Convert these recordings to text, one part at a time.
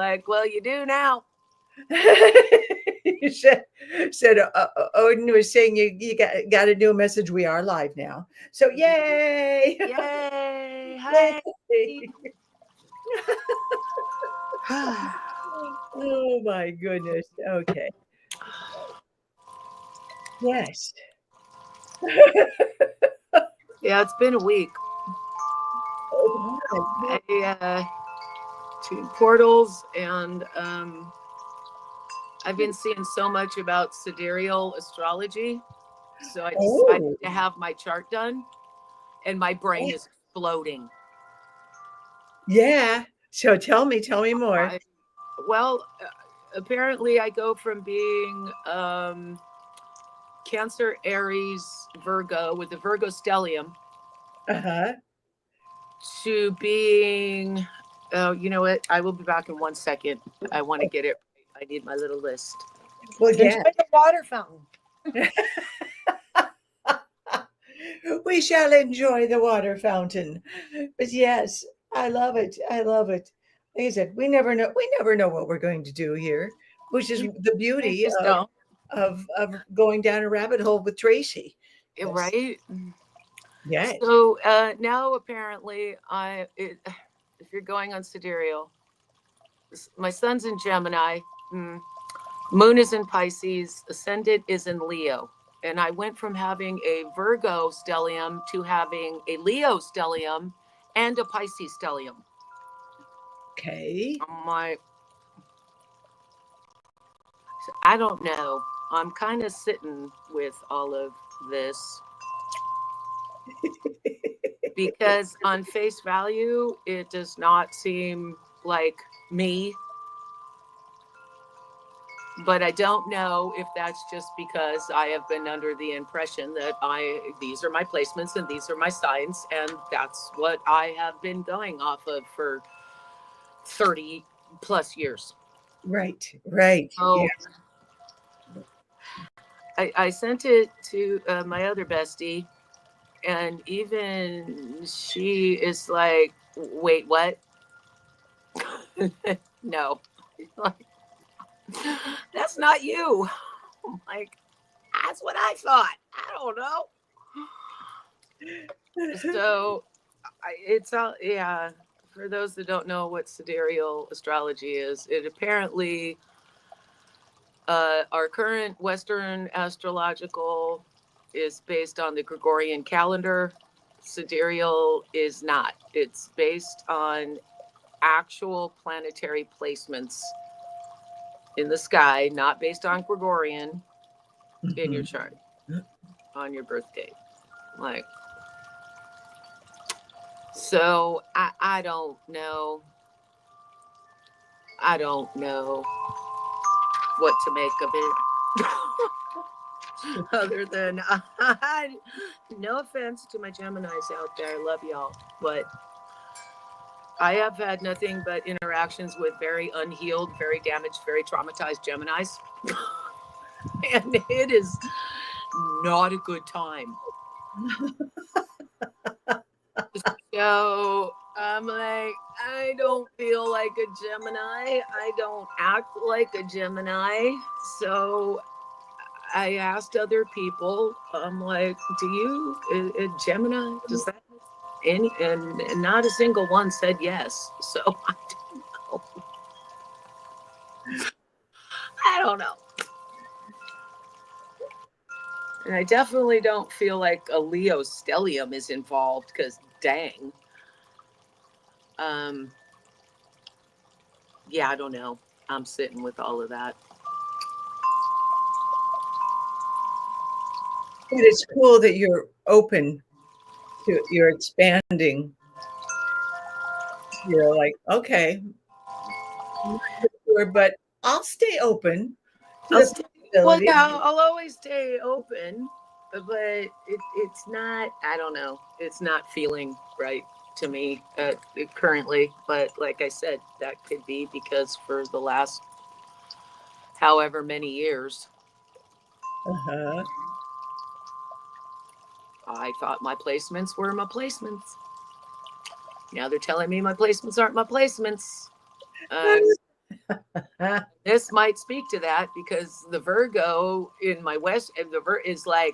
like, well, you do now. You said Odin was saying you got a new message. We are live now. So yay! Yay. Hi. Yay! Oh my goodness. Okay. Yes. Yeah, it's been a week. Oh, I, two portals, and I've been seeing so much about sidereal astrology. So I decided oh, to have my chart done, and my brain is exploding. yeah. So tell me more. I, well, apparently, I go from being Cancer, Aries, Virgo with the Virgo stellium Uh-huh. to being, oh, you know what? I will be back in 1 second. I want to get it right. I need my little list. Well, Enjoy yeah. the water fountain. We shall enjoy the water fountain. But yes, I love it. I love it. Like I said, we never know what we're going to do here, which is the I beauty just don't. of going down a rabbit hole with Tracy. Yes. Right? Yes. So now apparently, if you're going on sidereal, my son's in Gemini, Moon is in Pisces, Ascendant is in Leo. And I went from having a Virgo stellium to having a Leo stellium and a Pisces stellium. Okay. I'm like, I don't know. I'm kind of sitting with all of this because on face value, it does not seem like me. But I don't know if that's just because I have been under the impression that these are my placements and these are my signs, and that's what I have been going off of for 30 plus years. Right. Right. Yeah. So I sent it to my other bestie, and even she is like, wait, what? No. Like, that's not you. I'm like, that's what I thought. I don't know. So it's all, yeah. For those that don't know what sidereal astrology is, it apparently our current Western astrological is based on the Gregorian calendar. Sidereal is not. It's based on actual planetary placements in the sky, not based on Gregorian in your Mhm. chart on your birth date. Like, so I don't know. I don't know what to make of it. Other than, no offense to my Geminis out there, I love y'all, but I have had nothing but interactions with very unhealed, very damaged, very traumatized Geminis. And it is not a good time. So I'm like, I don't feel like a Gemini. I don't act like a Gemini. So I asked other people, I'm like, do you, a Gemini, does that any, and not a single one said yes. So I don't know. I don't know. And I definitely don't feel like a Leo stellium is involved because dang. Um, yeah, I don't know. I'm sitting with all of that. But it's cool that you're open to you're expanding. You're like, okay, I'm not so sure, but I'll stay open to I'll the stay, well, possibility. yeah, I'll always stay open, but it's not, I don't know, it's not feeling right to me currently. But like I said, that could be because for the last however many years, Uh-huh. I thought my placements were my placements. Now they're telling me my placements aren't my placements. Uh, This might speak to that because the Virgo in my West, and the is like,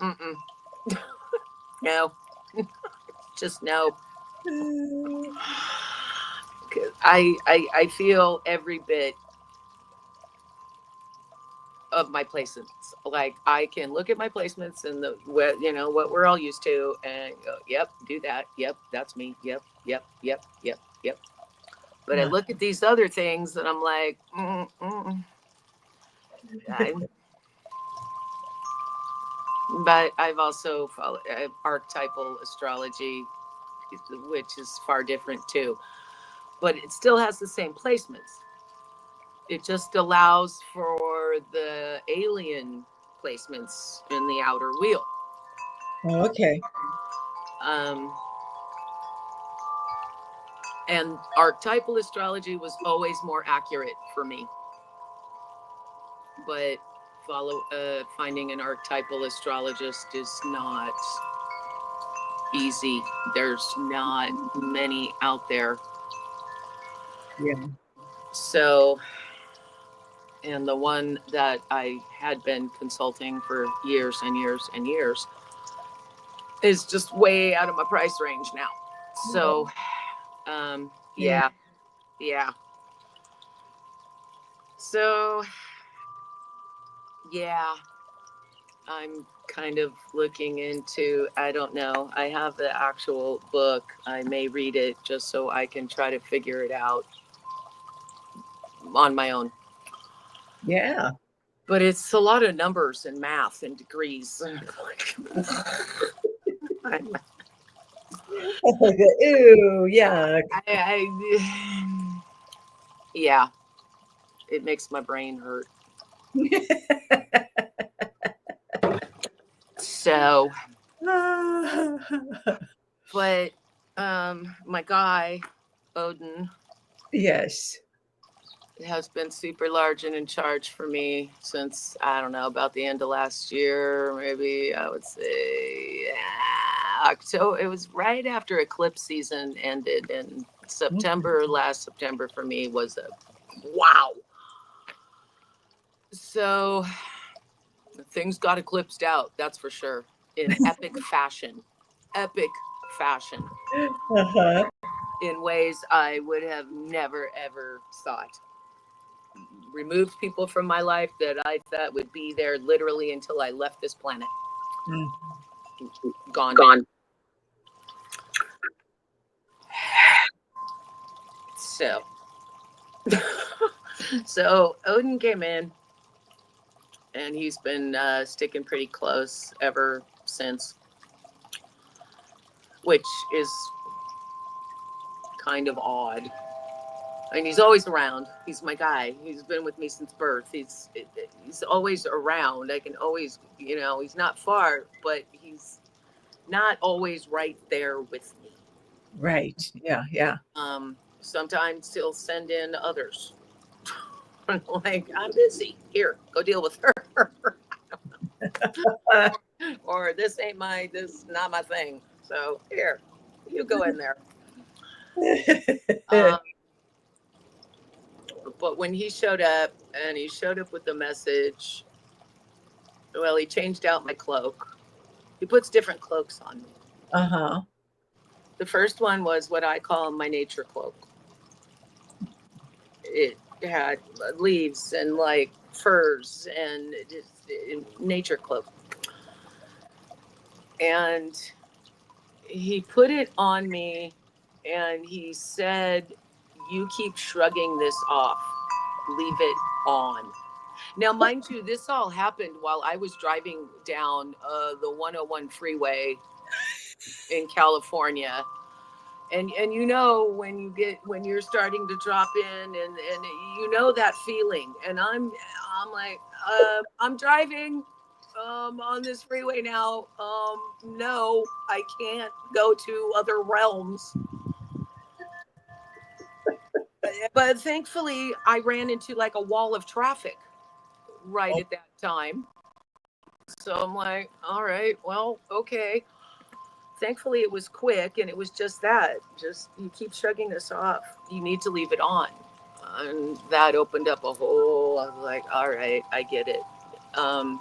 mm-mm, no, just no. I feel every bit of my placements. Like I can look at my placements and the what what we're all used to, and go, yep, do that. Yep, that's me. Yep, yep, yep, yep, yep. But I look at these other things and I'm like, but I've also followed archetypal astrology, which is far different too. But it still has the same placements. It just allows for the alien placements in the outer wheel. Okay. Um, and archetypal astrology was always more accurate for me. But finding an archetypal astrologist is not easy. There's not many out there. Yeah. So, and the one that I had been consulting for years and years and years is just way out of my price range now. So, Yeah. yeah, yeah. So, yeah, I'm kind of looking into, I don't know. I have the actual book. I may read it just so I can try to figure it out on my own. Yeah. But it's a lot of numbers and math and degrees. Ew, yuck. Yeah, it makes my brain hurt. So, but my guy, Odin, Yes. has been super large and in charge for me since, I don't know, about the end of last year, maybe I would say October. It was right after eclipse season ended, and September, last September for me was a wow. So things got eclipsed out, that's for sure, in epic fashion. Epic fashion. Uh-huh. In ways I would have never ever thought. Removed people from my life that I thought would be there literally until I left this planet. Mm. Gone. Gone. So, so Odin came in, and he's been sticking pretty close ever since, which is kind of odd. I mean, he's always around. He's my guy. He's been with me since birth. He's always around. I can always, he's not far, but he's not always right there with me. Right. Yeah. Yeah. Sometimes he'll send in others. Like, I'm busy. Here, go deal with her. Or this is not my thing. So here, you go in there. Um, but when he showed up, and he showed up with the message, well, he changed out my cloak. He puts different cloaks on me. Uh-huh. The first one was what I call my nature cloak. It had leaves and like furs and nature cloak. And he put it on me, and he said, "You keep shrugging this off. Leave it on." Now, mind you, this all happened while I was driving down the 101 freeway in California. And when you're starting to drop in, and that feeling, and I'm like, I'm driving on this freeway now. No, I can't go to other realms. But thankfully, I ran into like a wall of traffic right at that time. So I'm like, all right, well, okay. Thankfully, it was quick, and it was just that. Just, you keep shrugging this off. You need to leave it on. And that opened up a whole, I was like, all right, I get it. Um,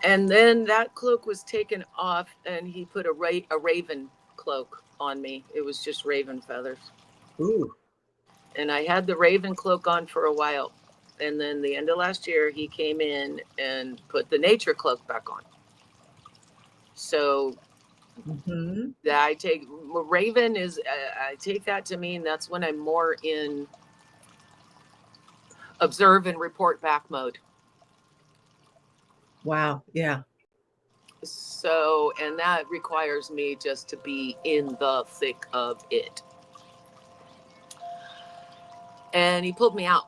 and then that cloak was taken off, and he put a raven cloak on me. It was just raven feathers. Ooh. And I had the raven cloak on for a while. And then the end of last year, he came in and put the nature cloak back on. So Mm-hmm. that I take raven is I take that to mean that's when I'm more in observe and report back mode. Wow. Yeah. So, and that requires me just to be in the thick of it. And he pulled me out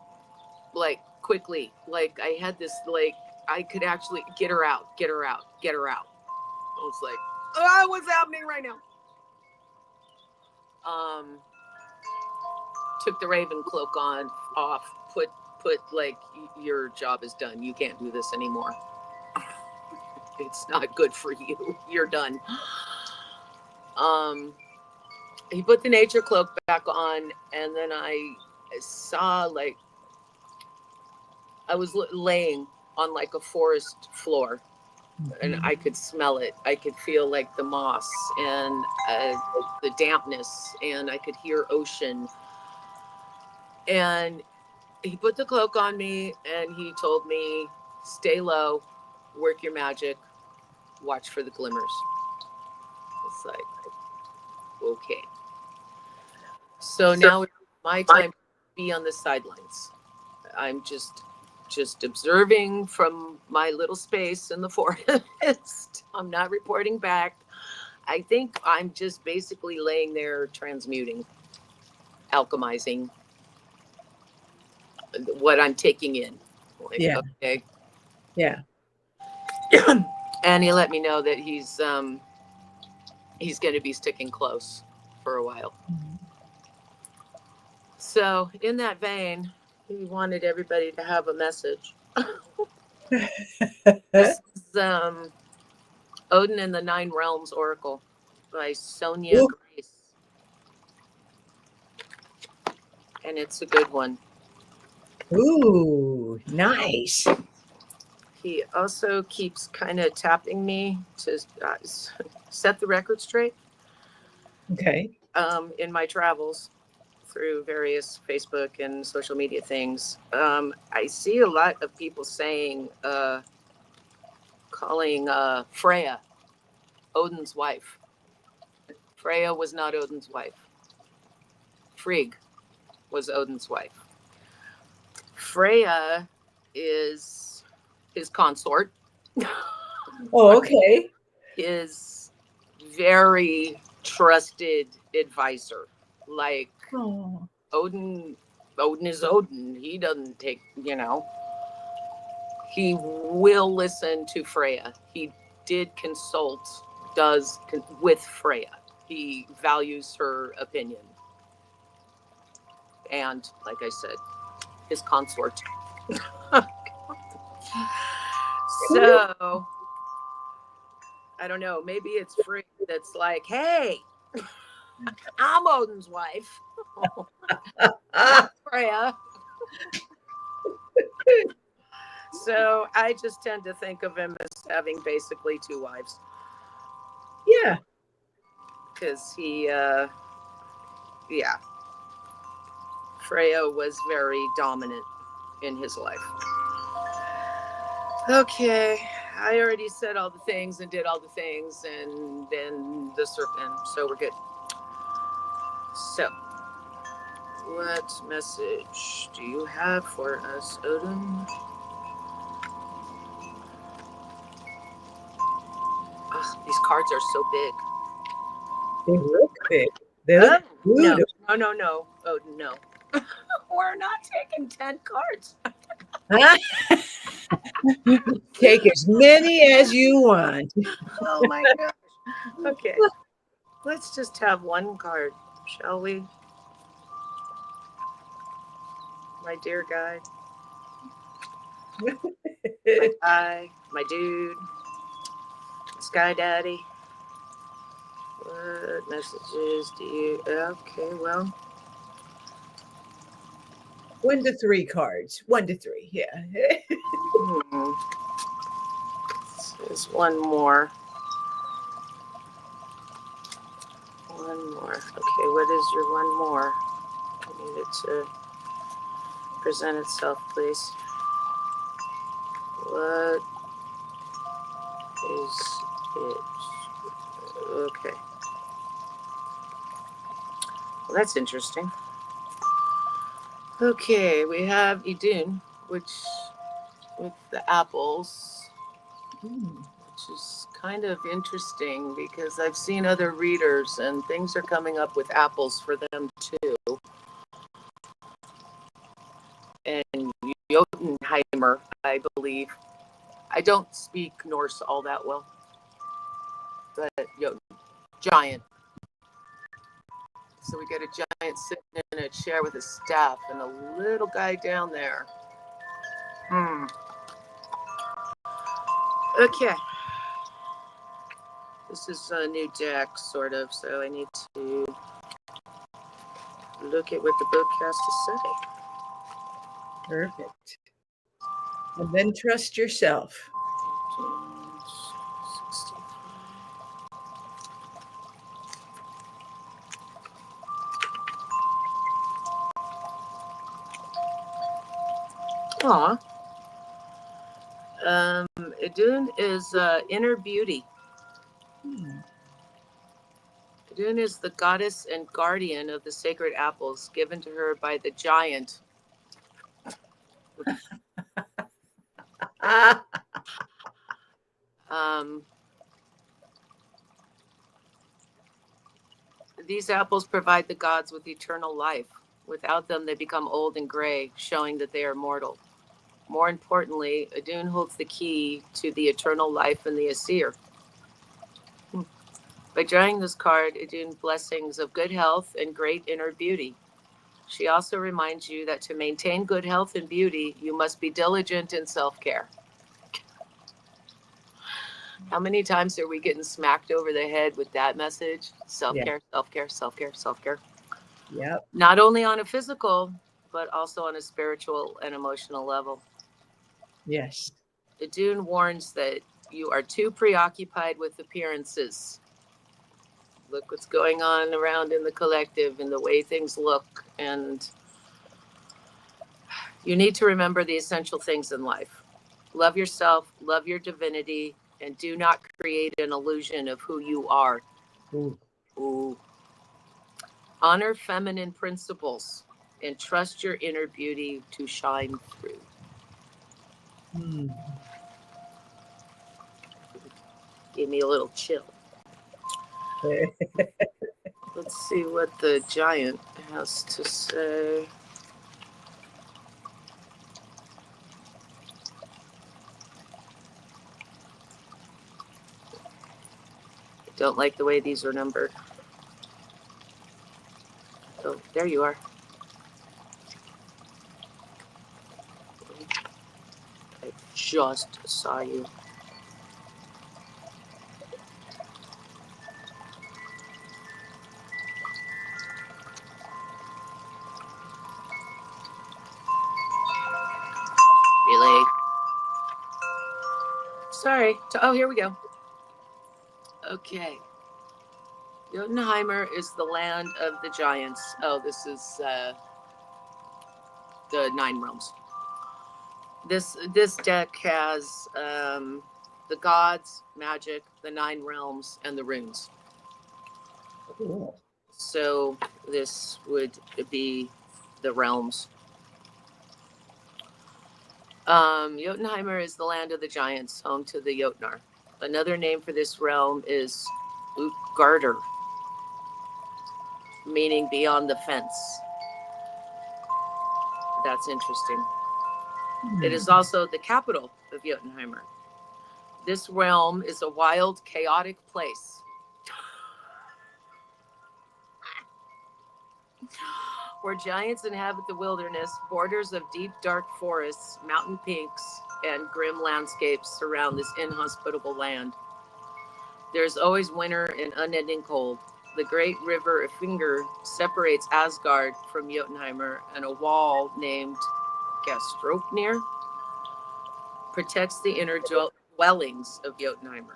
like quickly. Like I had this, like, I could actually get her out, get her out, get her out. I was like, oh, what's happening right now? Um, took the raven cloak on, off, put like, your job is done. You can't do this anymore. It's not good for you. You're done. Um, he put the nature cloak back on, and then I saw, like, I was laying on like a forest floor, and Mm-hmm. I could smell it. I could feel like the moss and the dampness, and I could hear ocean. And he put the cloak on me, and he told me, stay low, work your magic, watch for the glimmers. It's like, okay. So So, now it's my time to be on the sidelines. I'm just observing from my little space in the forest. I'm not reporting back. I think I'm just basically laying there transmuting, alchemizing what I'm taking in. Like, yeah. okay. Yeah. And he let me know that he's going to be sticking close for a while. So, in that vein, he wanted everybody to have a message. This is Odin and the Nine Realms Oracle by Sonia Ooh. Grace. And it's a good one. Ooh. Nice. He also keeps kind of tapping me to set the record straight Okay. in my travels through various Facebook and social media things. I see a lot of people saying, calling Freya Odin's wife. Freya was not Odin's wife. Frigg was Odin's wife. Freya is his consort, Oh, okay. his very trusted advisor. Like, Oh. Odin, Odin is Odin. He doesn't take, he will listen to Freya. He did consult, with Freya. He values her opinion. And like I said, his consort. Cool. So I don't know. Maybe it's Frigg that's like, hey, I'm Odin's wife. Ah, Not Freya. So I just tend to think of him as having basically two wives yeah. because yeah, Freya was very dominant in his life. Okay, I already said all the things and did all the things, and then the serpent, so we're good. So, what message do you have for us, Odin? Oh, these cards are so big. They look big. They look Oh, no, beautiful. no. Odin, no. We're not taking 10 cards. Take as many as you want. Oh my gosh. Okay, let's just have one card, shall we? My dear guide, my guy, my dude, Sky Daddy. What messages do you? Okay, well, 1 to 3 cards. 1 to 3. Yeah. Hmm. There's one more. One more. Okay, what is your one more? I need it to present itself, please. What is it? Okay. Well, that's interesting. Okay, we have Idun, which with the apples, Hmm. which is kind of interesting because I've seen other readers and things are coming up with apples for them too. And Jotunheimer, I believe. I don't speak Norse all that well, but giant. So we get a giant sitting in a chair with a staff and a little guy down there. Hmm. Okay. This is a new deck, sort of, so I need to look at what the book has to say. Perfect. And then trust yourself. Aw. Idun is inner beauty. Hmm. Idun is the goddess and guardian of the sacred apples given to her by the giant. Ah. Um, these apples provide the gods with eternal life. Without them, they become old and gray, showing that they are mortal. More importantly, Idun holds the key to the eternal life in the Asir. By drawing this card, Idun blessings of good health and great inner beauty. She also reminds you that to maintain good health and beauty, you must be diligent in self care. How many times are we getting smacked over the head with that message? Self Yeah. care, self care, self care, self care. Yep. Not only on a physical, but also on a spiritual and emotional level. Yes. Idun warns that you are too preoccupied with appearances. Look what's going on around in the collective and the way things look. And you need to remember the essential things in life. Love yourself, love your divinity, and do not create an illusion of who you are. Ooh. Ooh. Honor feminine principles and trust your inner beauty to shine through. Hmm. Gave me a little chill. Let's see what the giant has to say. Don't like the way these are numbered. Oh, there you are. I just saw you. Really? Sorry. Oh, here we go. Okay. Jotunheimer is the land of the giants. Oh, this is the Nine Realms. This deck has the gods, magic, the Nine Realms, and the runes. Cool. So this would be the realms. Jotunheimer is the land of the giants, home to the Jotnar. Another name for this realm is Utgarder, meaning beyond the fence. That's interesting. It is also the capital of Jotunheimer. This realm is a wild, chaotic place where giants inhabit the wilderness, borders of deep, dark forests, mountain peaks, and grim landscapes surround this inhospitable land. There's always winter and unending cold. The great river Finger separates Asgard from Jotunheimer, and a wall named Gastropnir protects the inner dwellings of Jotunheimer.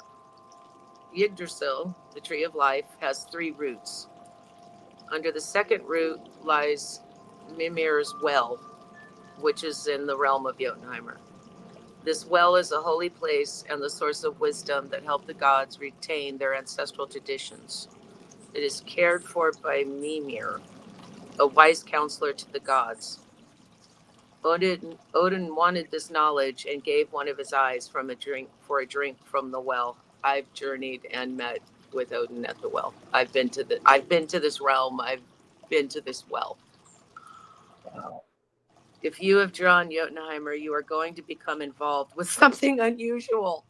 Yggdrasil, the tree of life, has 3 roots. Under the second root lies Mimir's well, which is in the realm of Jotunheimer. This well is a holy place and the source of wisdom that helped the gods retain their ancestral traditions. It is cared for by Mimir, a wise counselor to the gods. Odin wanted this knowledge and gave one of his eyes for a drink from the well. I've journeyed and met with Odin at the well. I've been to this realm. I've been to this well. Wow. If you have drawn Jotunheimer, you are going to become involved with something unusual.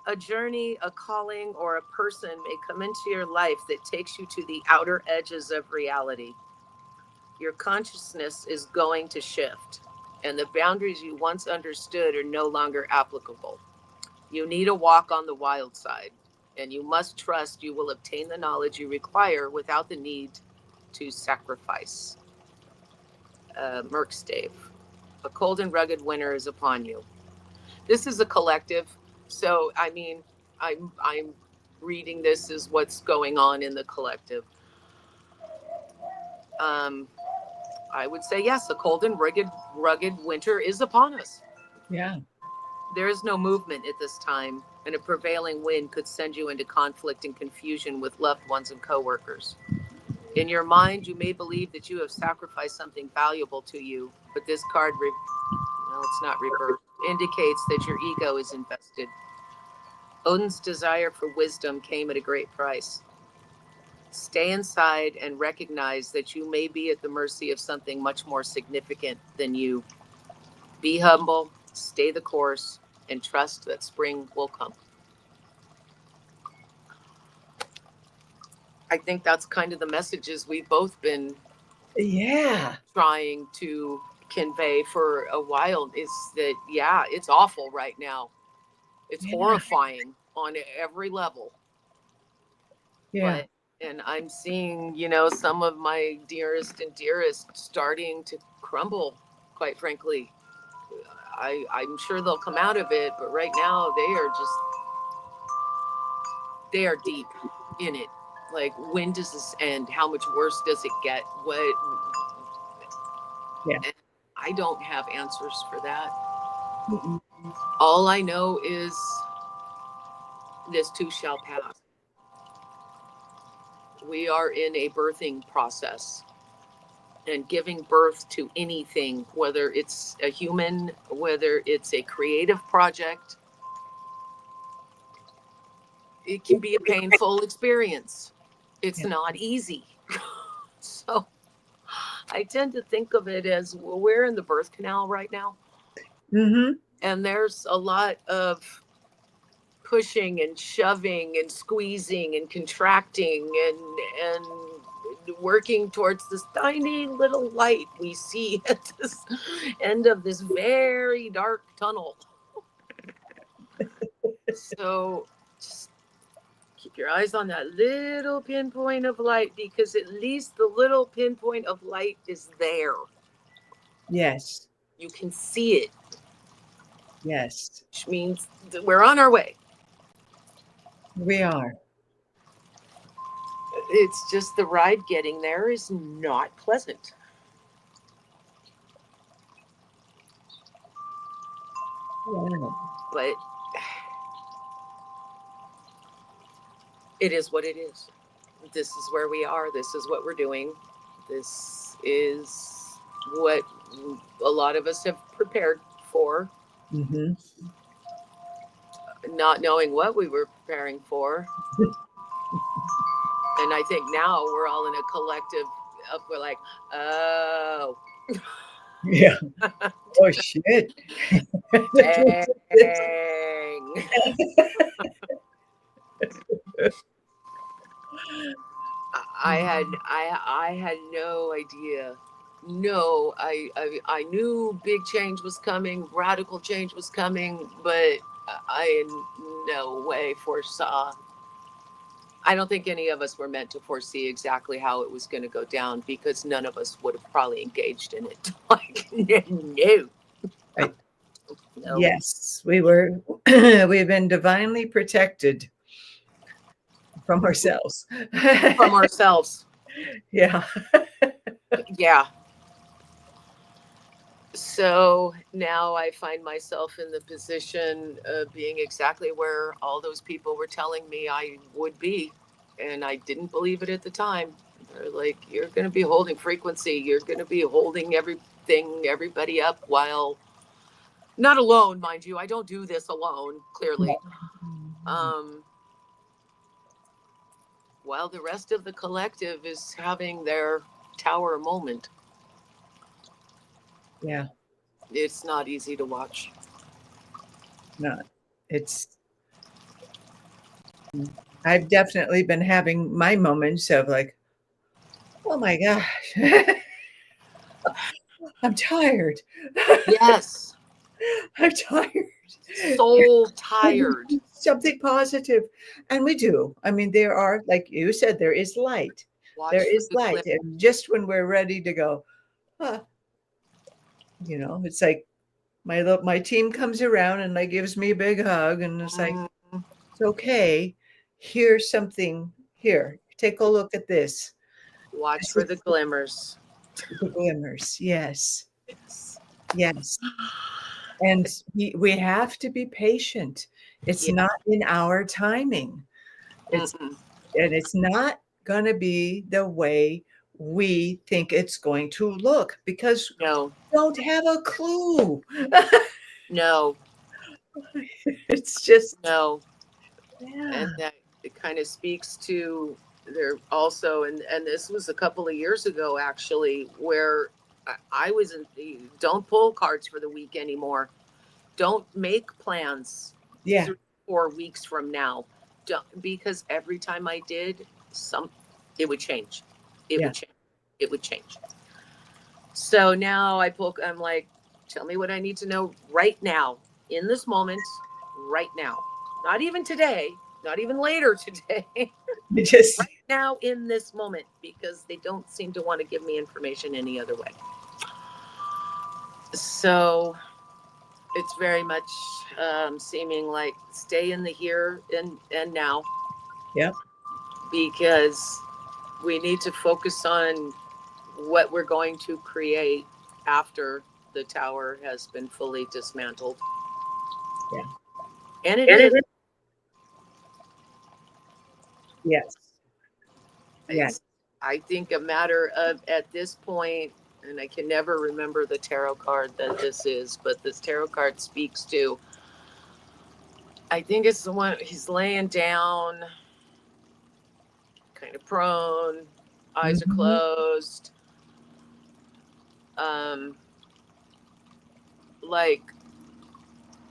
A journey, a calling, or a person may come into your life that takes you to the outer edges of reality. Your consciousness is going to shift, and the boundaries you once understood are no longer applicable. You need to walk on the wild side, and you must trust you will obtain the knowledge you require without the need to sacrifice. Merkstave. A cold and rugged winter is upon you. This is a collective, so I mean, I'm reading this as what's going on in the collective. I would say yes, a cold and rugged winter is upon us. Yeah. There is no movement at this time, and a prevailing wind could send you into conflict and confusion with loved ones and coworkers. In your mind, you may believe that you have sacrificed something valuable to you, but this card, it's not reversed, indicates that your ego is invested. Odin's desire for wisdom came at a great price. Stay inside and recognize that you may be at the mercy of something much more significant than you. Be humble, stay the course, and trust that spring will come. I think that's kind of the messages we've both been trying to convey for a while, is that, yeah, it's awful right now. It's horrifying on every level. Yeah. And I'm seeing, some of my dearest and dearest starting to crumble, quite frankly. I'm sure they'll come out of it, but right now they are deep in it. Like, when does this end? How much worse does it get? What? Yeah. I don't have answers for that. Mm-mm. All I know is this too shall pass. We are in a birthing process, and giving birth to anything, whether it's a human, whether it's a creative project, it can be a painful experience. It's not easy. So I tend to think of it as, well, we're in the birth canal right now. Mm-hmm. And there's a lot of pushing and shoving and squeezing and contracting and working towards this tiny little light we see at this end of this very dark tunnel. So just keep your eyes on that little pinpoint of light, because at least the little pinpoint of light is there. Yes. You can see it. Yes. Which means that we're on our way. We are. It's just the ride getting there is not pleasant. Yeah. But it is what it is. This is where we are. This is what we're doing. This is what a lot of us have prepared for, Mm-hmm. not knowing what we were preparing for. And I think now we're all in a collective, we're like, oh. Yeah. Oh, shit. Dang. I had no idea. No, I knew big change was coming, radical change was coming, but I had no way foresaw. I don't think any of us were meant to foresee exactly how it was going to go down because none of us would have probably engaged in it. Like, no, Right. no, Yes, we were. We've been divinely protected from ourselves. from ourselves. Yeah. Yeah. So now I find myself in the position of being exactly where all those people were telling me I would be. And I didn't believe it at the time. They're like, you're going to be holding frequency. You're going to be holding everything, everybody up while not alone, mind you. I don't do this alone, clearly. Um, while the rest of the collective is having their tower moment. Yeah. It's not easy to watch. Not. It's. I've definitely been having my moments of like, oh my gosh, I'm tired. Yes, I'm tired. soul tired. Something positive. And we do. I mean, there are, like you said, there is light. There Watch for is the light. glimmer. And just when we're ready to go, huh, it's like my team comes around and like gives me a big hug and it's like, Mm, it's okay. Here's something here. Take a look at this. watch This for is the glimmers. the glimmers. Yes. Yes. Yes. And we have to be patient. It's Yeah. not in our timing. It's Mm-mm. and it's not going to be the way we think it's going to look because No, we don't have a clue. no, It's just no. yeah. And that it kind of speaks to there also, and this was a couple of years ago actually, where I was in, don't pull cards for the week anymore. Don't make plans Yeah. 3 4 weeks from now. Don't, because every time I did, some it would change. It Yeah. would change. It would change. So now I'm like, tell me what I need to know right now, in this moment, right now. Not even today, not even later today. It just Right now in this moment, because they don't seem to want to give me information any other way. So it's very much seeming like stay in the here and now, yeah. because we need to focus on what we're going to create after the tower has been fully dismantled. Yeah. And it And is. it is. Yes. Yeah. It's, I think, a matter of, at this point, and I can never remember the tarot card that this is, but this tarot card speaks to, I think it's the one he's laying down, kind of prone, eyes are Mhm. closed. Um, like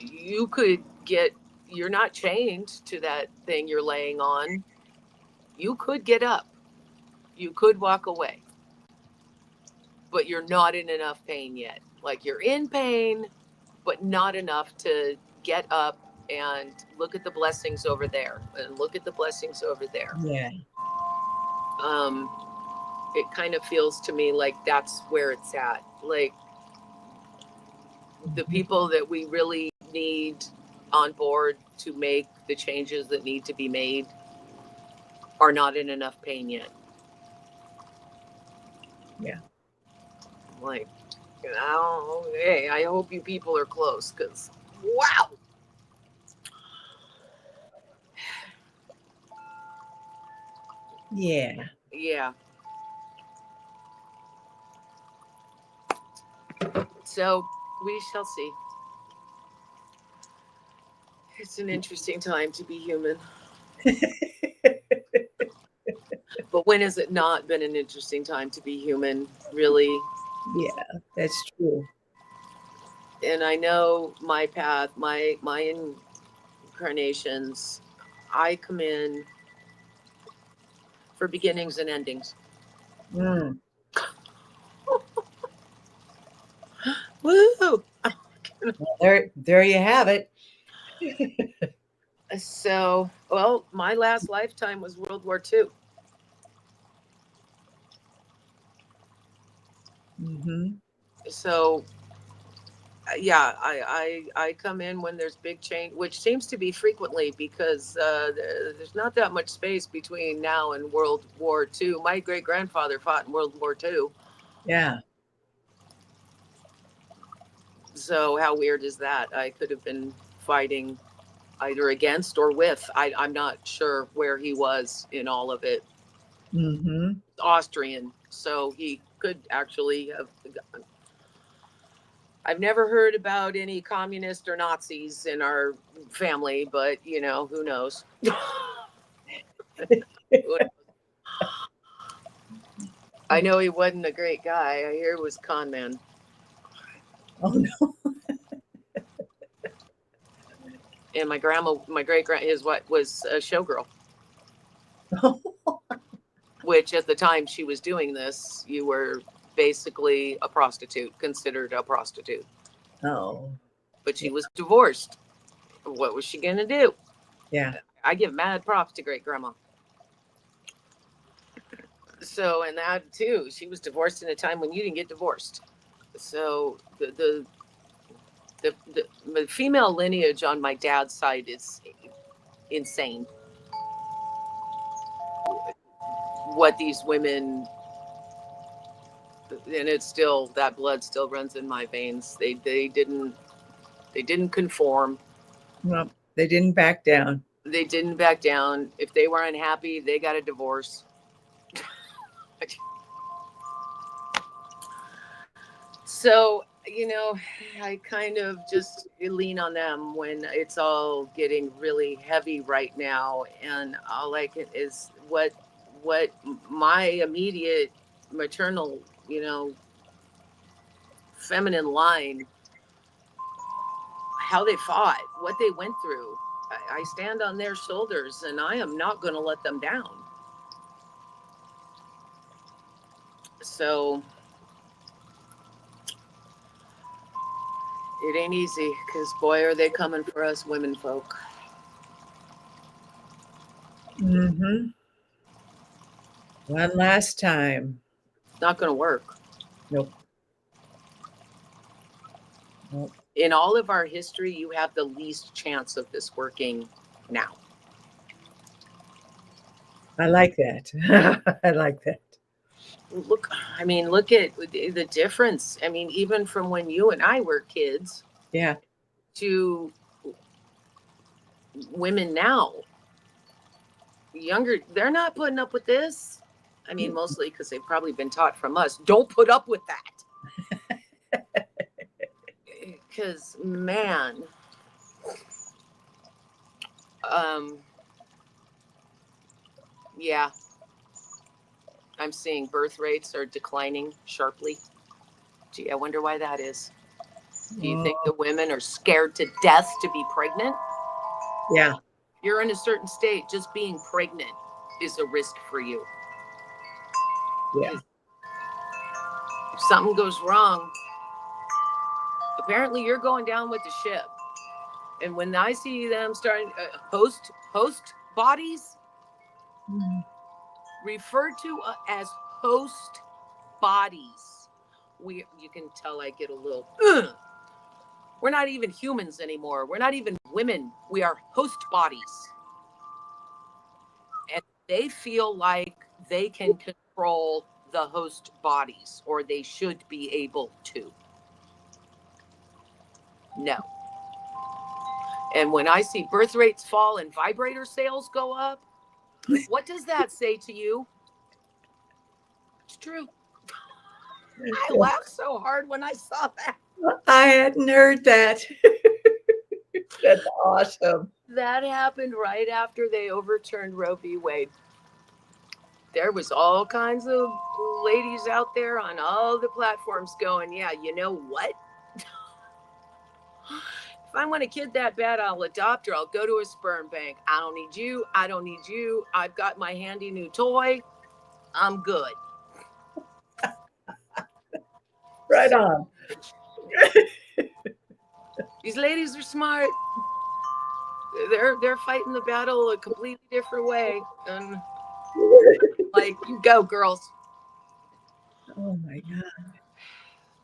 you could get, you're not chained to that thing you're laying on. You could get up, you could walk away, but you're not in enough pain yet. Like you're in pain, but not enough to get up and look at the blessings over there and look at the blessings over there. Yeah. Um, it kind of feels to me like that's where it's at. Like the Mhm. people that we really need on board to make the changes that need to be made are not in enough pain yet. Yeah. Like, hey, I hope you people are close because, wow. Yeah. Yeah. So we shall see. It's an interesting time to be human. But when has it not been an interesting time to be human, really? Yeah, that's true. And I know my path, my incarnations, I come in for beginnings and endings. Mm. Woo! Well, there you have it. So, well, my last lifetime was World War II. Mm-hmm. So, yeah, I come in when there's big change, which seems to be frequently because there's not that much space between now and World War II. My great grandfather fought in World War II. Yeah. So, how weird is that? I could have been fighting either against or with. I'm not sure where he was in all of it. Mm-hmm. Austrian, so he could actually have. I've never heard about any communists or Nazis in our family, but who knows? I know he wasn't a great guy. I hear he was a con man. Oh no. And my grandma, my great grand, his what was a showgirl. Which at the time she was doing this, you were basically a prostitute, considered a prostitute. Oh. But Yeah. she was divorced. What was she gonna do? Yeah. I give mad props to great grandma. So, and that too, she was divorced in a time when you didn't get divorced. So the female lineage on my dad's side is insane. What these women, and it's still, that blood still runs in my veins. They didn't conform. Well, they didn't back down. They didn't back down. If they were unhappy, they got a divorce. So, I kind of just lean on them when it's all getting really heavy right now. And all I can is what my immediate maternal, feminine line, how they fought, what they went through. I stand on their shoulders and I am not going to let them down. So it ain't easy because boy, are they coming for us women folk. Mm-hmm. One last time. It's not going to work. Nope. Nope. In all of our history, you have the least chance of this working now. I like that. I like that. Look, I mean, look at the difference. I mean, even from when you and I were kids Yeah. to women now, younger, they're not putting up with this. I mean, mostly because they've probably been taught from us, don't put up with that. Because, man, um, yeah, I'm seeing birth rates are declining sharply. Gee, I wonder why that is. Do you think Oh, the women are scared to death to be pregnant? yeah. You're in a certain state, just being pregnant is a risk for you. Yeah. If something goes wrong, apparently you're going down with the ship. And when I see them starting host bodies, Mhm. referred to as host bodies, you can tell I get a little. We're not even humans anymore. We're not even women. We are host bodies. And they feel like they can control the host bodies, or they should be able to. No. And when I see birth rates fall and vibrator sales go up, what does that say to you? It's true. I laughed so hard when I saw that. I hadn't heard that. That's awesome. That happened right after they overturned Roe v. Wade. There was all kinds of ladies out there on all the platforms going, yeah, you know what? If I want a kid that bad, I'll adopt her. I'll go to a sperm bank. I don't need you. I don't need you. I've got my handy new toy. I'm good. Right on. These ladies are smart. they're fighting the battle a completely different way, and like, you go, girls. Oh my God.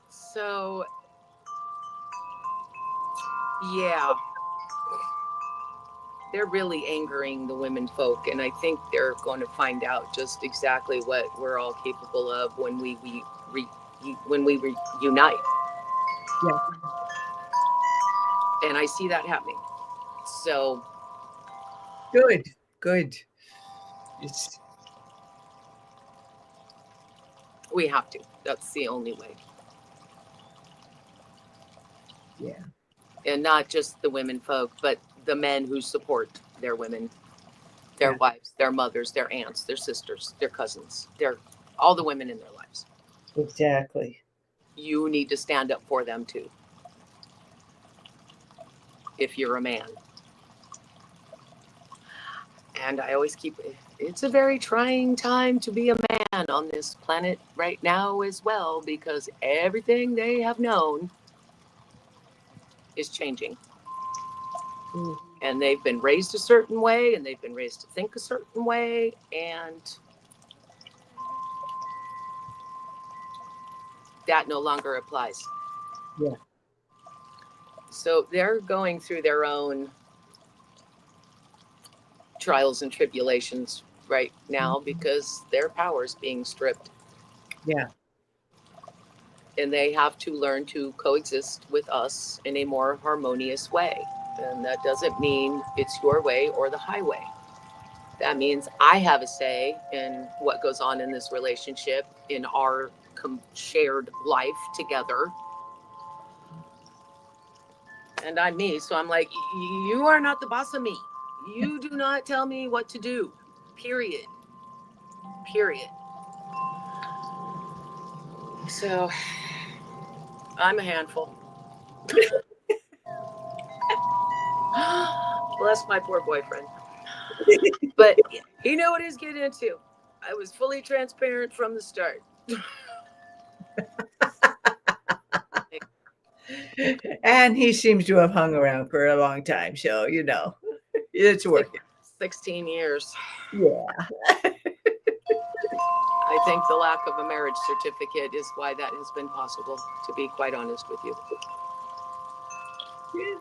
So yeah, they're really angering the women folk, and I think they're going to find out just exactly what we're all capable of when when we reunite. Yeah. And I see that happening. So Good. Good. It's we have to. That's the only way. yeah. And not just the women folk, but the men who support their women, their Yeah. wives, their mothers, their aunts, their sisters, their cousins, their all the women in their lives. Exactly. You need to stand up for them too, if you're a man. And I always keep, it's a very trying time to be a man on this planet right now as well, because everything they have known is changing. Mm. And they've been raised a certain way, and they've been raised to think a certain way, and that no longer applies. Yeah. So they're going through their own trials and tribulations right now because their power is being stripped, Yeah. and they have to learn to coexist with us in a more harmonious way. And that doesn't mean it's your way or the highway. That means I have a say in what goes on in this relationship, in our shared life together. And I'm me. So I'm like, you are not the boss of me. You do not tell me what to do. Period. Period. So I'm a handful. Bless my poor boyfriend. But he knew what he was getting into. I was fully transparent from the start. And he seems to have hung around for a long time, so it's working. 16 years. Yeah. I think the lack of a marriage certificate is why that has been possible, to be quite honest with you. Yeah.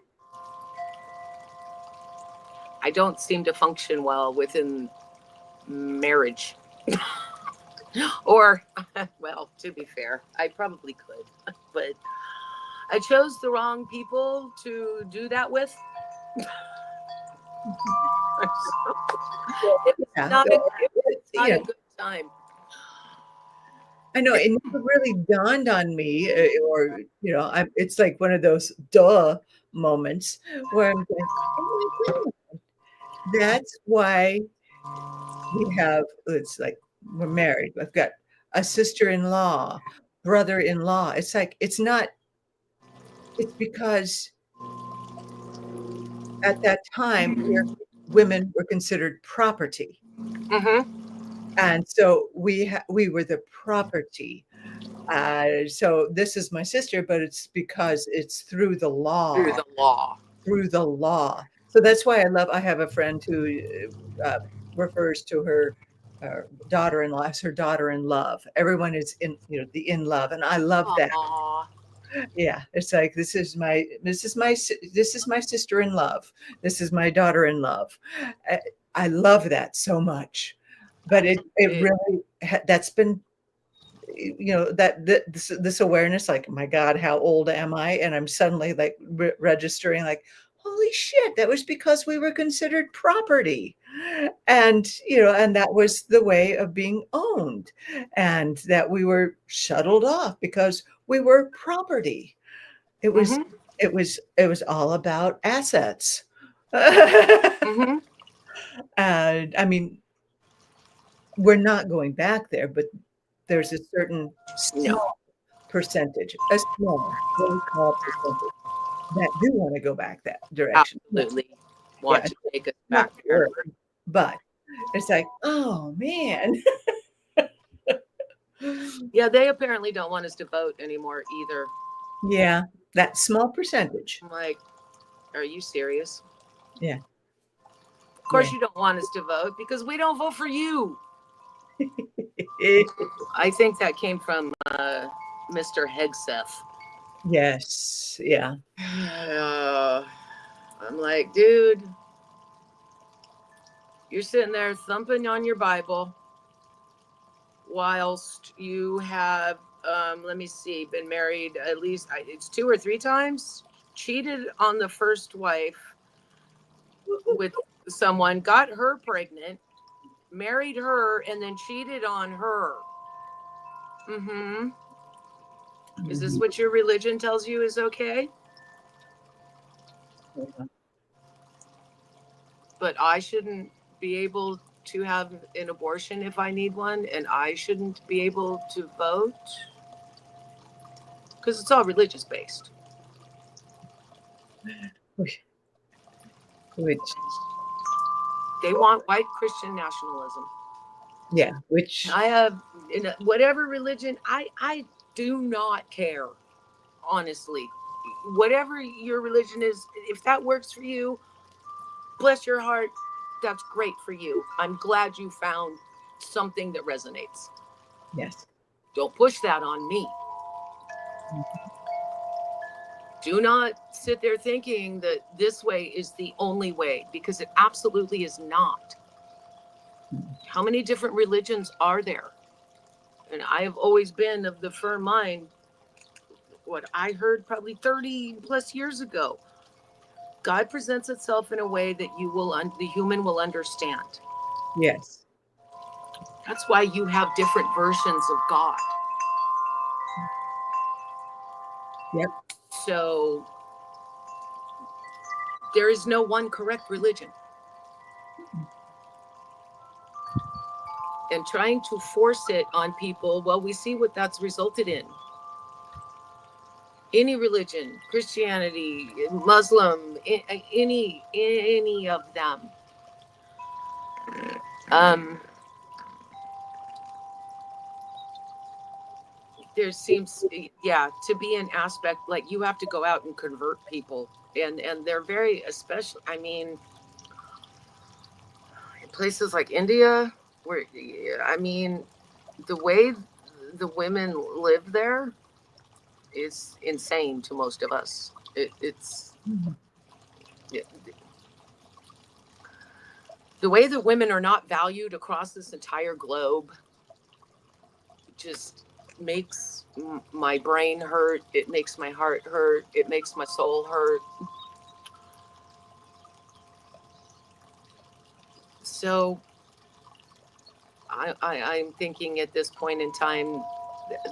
I don't seem to function well within marriage. Or, well, to be fair, I probably could, but I chose the wrong people to do that with. It's Yeah. not a, It's, not a good time. I know it never really dawned on me, or it's like one of those duh moments where I'm going, oh my God, that's why we have. It's like we're married. I've got a sister-in-law, brother-in-law. It's like it's not. It's because at that time women were considered property, Mm-hmm. and so we were the property. So this is my sister, but it's because it's through the Through law, the law. through the law. So that's why I have a friend who refers to her daughter-in-law as her daughter in love. Everyone is the in love, and I love that. Aww. Yeah, it's like this is my sister in love. This is my daughter in love. I, I love that so much, but it really that's been this awareness, like, my God, how old am I? And I'm suddenly like registering, like, holy shit, that was because we were considered property. And that was the way of being owned, and that we were shuttled off because we were property. it was Mm-hmm. it was all about assets. Mm-hmm. And I mean, we're not going back there, but there's a certain No, percentage, a small, very small percentage that do want to go back that direction. Yeah, absolutely yeah, want to take us not back the there. earth, but it's like, oh man. Yeah, they apparently don't want us to vote anymore either. Yeah, that small percentage. I'm like, are you serious? Yeah. course you don't want us to vote because we don't vote for you. I think that came from Mr. Hegseth. Yes. Yeah. I'm like, dude, you're sitting there thumping on your Bible whilst you have, let me see, been married at least, it's 2 or 3 times, cheated on the first wife with someone, got her pregnant, married her, and then cheated on her. Mm-hmm. Is this what your religion tells you is okay? Yeah. But I shouldn't be able to have an abortion if I need one, and I shouldn't be able to vote because it's all religious based. Which, They want white Christian nationalism. yeah, which, I have in whatever religion. I do not care, honestly. Whatever your religion is, if that works for you, bless your heart. That's great for you. I'm glad you found something that resonates. yes. Don't push that on me. Do not sit there thinking that this way is the only way, because it absolutely is not. How many different religions are there? And I have always been of the firm mind, what I heard probably 30 plus years ago. God presents itself in a way that the human will understand. Yes. That's why you have different versions of God. Yep. So there is no one correct religion. And trying to force it on people, well, we see what that's resulted in. Any religion, Christianity, Muslim, any of them. There seems, yeah, to be an aspect like you have to go out and convert people, and they're very, especially, I mean, in places like India, where, I mean, the way the women live there is insane to most of us. It's it, the way that women are not valued across this entire globe just makes my brain hurt. It makes my heart hurt. It makes my soul hurt. So I'm thinking at this point in time,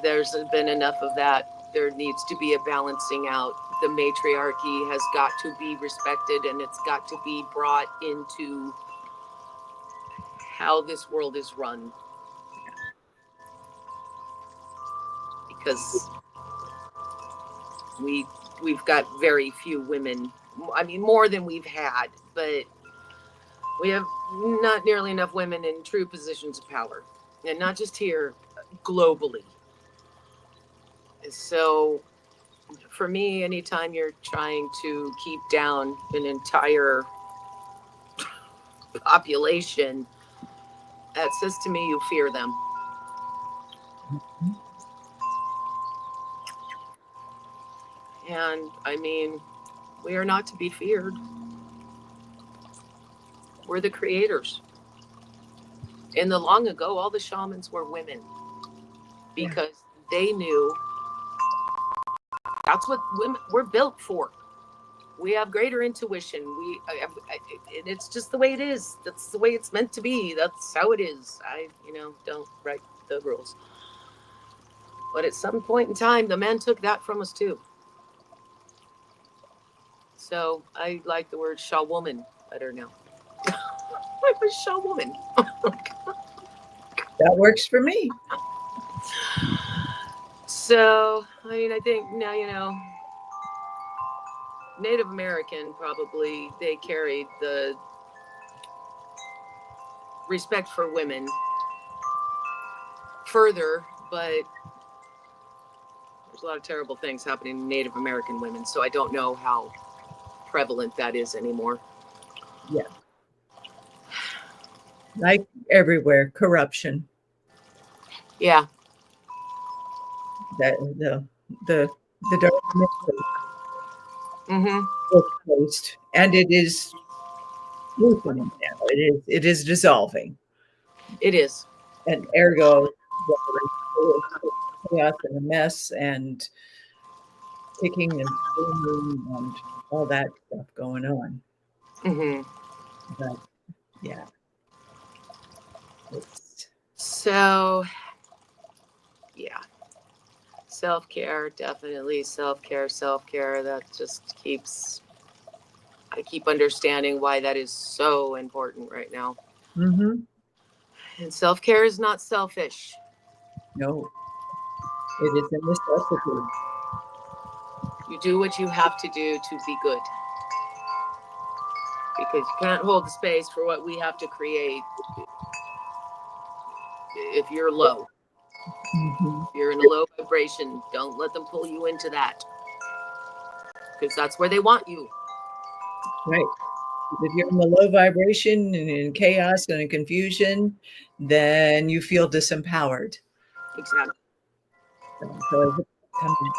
there's been enough of that. There needs to be a balancing out. The matriarchy has got to be respected, and it's got to be brought into how this world is run. Because we've got very few women. I mean, more than we've had, but we have not nearly enough women in true positions of power, and not just here, globally. So for me, anytime you're trying to keep down an entire population, that says to me you fear them. And I mean, we are not to be feared. We're the creators. In the long ago, all the shamans were women because they knew that's what women were built for. We have greater intuition. And it's just the way it is. That's the way it's meant to be. That's how it is. I, don't write the rules. But at some point in time, the men took that from us too. So I like the word shawwoman better now. I was shawwoman. That works for me. So, I mean, I think now, Native American probably, they carried the respect for women further, but there's a lot of terrible things happening to Native American women, so I don't know how prevalent that is anymore. Yeah. like everywhere, corruption. Yeah. That the dark Mm-hmm. placed, and it is loosening now. It is dissolving, It is. and ergo, chaos and a mess and kicking and screaming and all that stuff going on. Mm-hmm. But yeah, it's So, yeah. Self-care, definitely self-care, self-care. That just keeps, I keep understanding why that is so important right now. mhm. And self-care is not selfish. No, it is a necessity. You do what you have to do to be good, because you can't hold the space for what we have to create if you're low. Mhm. If you're in a low vibration, don't let them pull you into that, because that's where they want you. Right. If you're in the low vibration and in chaos and in confusion, then you feel disempowered. Exactly. So coming,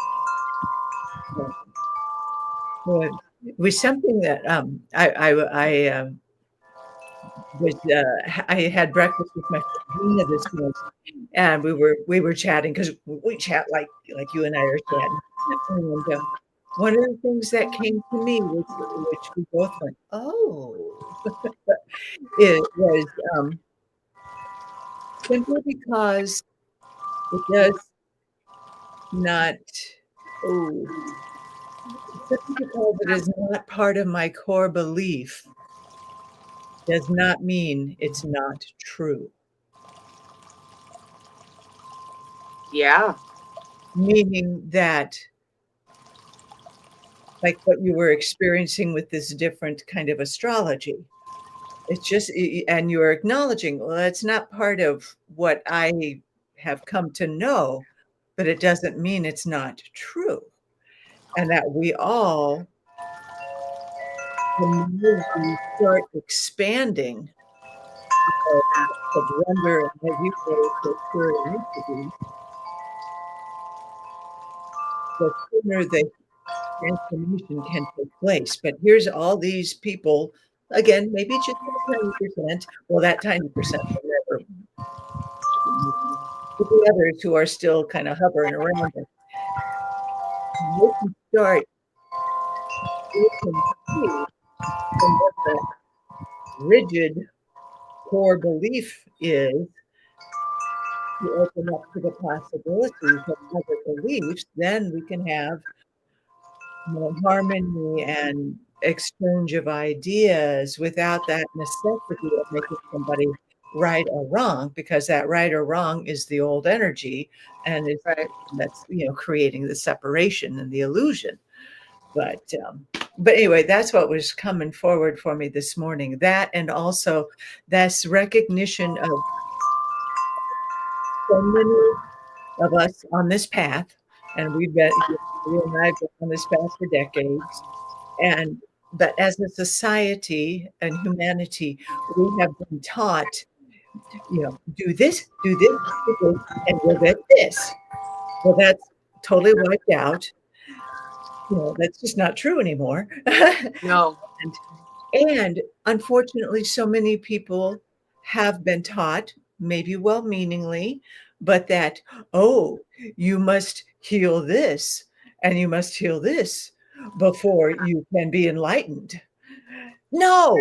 yeah. Well, it was something that I had breakfast with my friend Gina this morning, and we were chatting because we chat like you and I are chatting. And one of the things that came to me, which we both went, oh, it was simply because it does not, oh, simply because it is not part of my core belief does not mean it's not true. Yeah. Meaning that, like what you were experiencing with this different kind of astrology, it's just, and you're acknowledging, well, that's not part of what I have come to know, but it doesn't mean it's not true. And that we all, the more we start expanding our wonder, and as you say, the curiosity, the sooner the transformation can take place. But here's all these people, again, maybe just that tiny percent. Well, that tiny percent will never, but the others who are still kind of hovering around it, they can start, they can see from what the rigid core belief is to open up to the possibilities of other beliefs, then we can have more harmony and exchange of ideas without that necessity of making somebody right or wrong, because that right or wrong is the old energy and it's Right. that's creating the separation and the illusion. But but anyway, that's what was coming forward for me this morning. That, and also this recognition of so many of us on this path, and we've been, you and I have been on this path for decades. And but as a society and humanity, we have been taught, do this, do this, do this, and you'll get this. Well, that's totally wiped out. That's just not true anymore. No. And and unfortunately, so many people have been taught, maybe well-meaningly, but that, oh, you must heal this and you must heal this before you can be enlightened. No,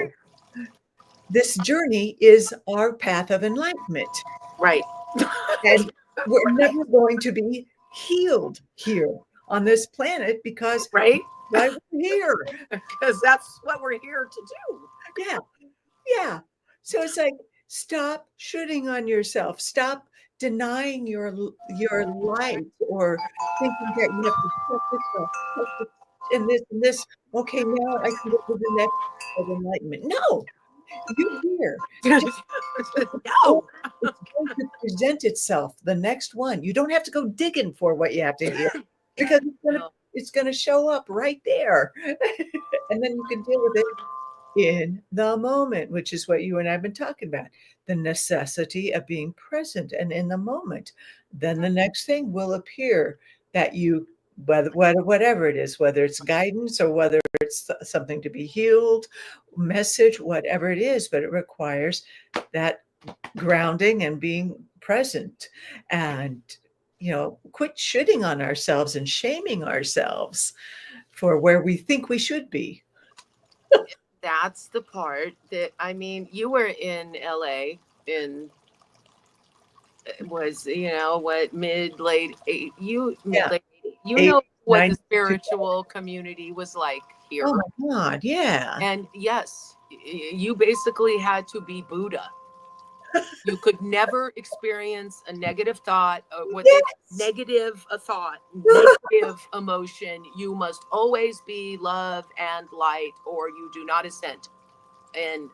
this journey is our path of enlightenment, Right. and we're never going to be healed here on this planet because Right. why we're here. Because that's what we're here to do. Yeah. Yeah. So it's like, stop shooting on yourself. Stop denying your light, or thinking that you have to check this off, check this, and this and this. Okay, now I can get to the next of enlightenment. No, you're here. Just No. it's going to present itself. The next one. You don't have to go digging for what you have to hear, because No. it's gonna show up right there. And then you can deal with it in the moment, which is what you and I have been talking about, the necessity of being present and in the moment. Then the next thing will appear that you, whatever it is, whether it's guidance or whether it's something to be healed, message, whatever it is, but it requires that grounding and being present. And, quit shitting on ourselves and shaming ourselves for where we think we should be. That's the part that, I mean, you were in LA in, was, what, mid late eight, you mid Yeah. late, you Eight, know what the 92. spiritual community was like Oh here. my God. Yeah. And yes, you basically had to be Buddha. You could never experience a negative thought, or what they Yes. negative a thought, negative emotion. You must always be love and light, or you do not ascend. And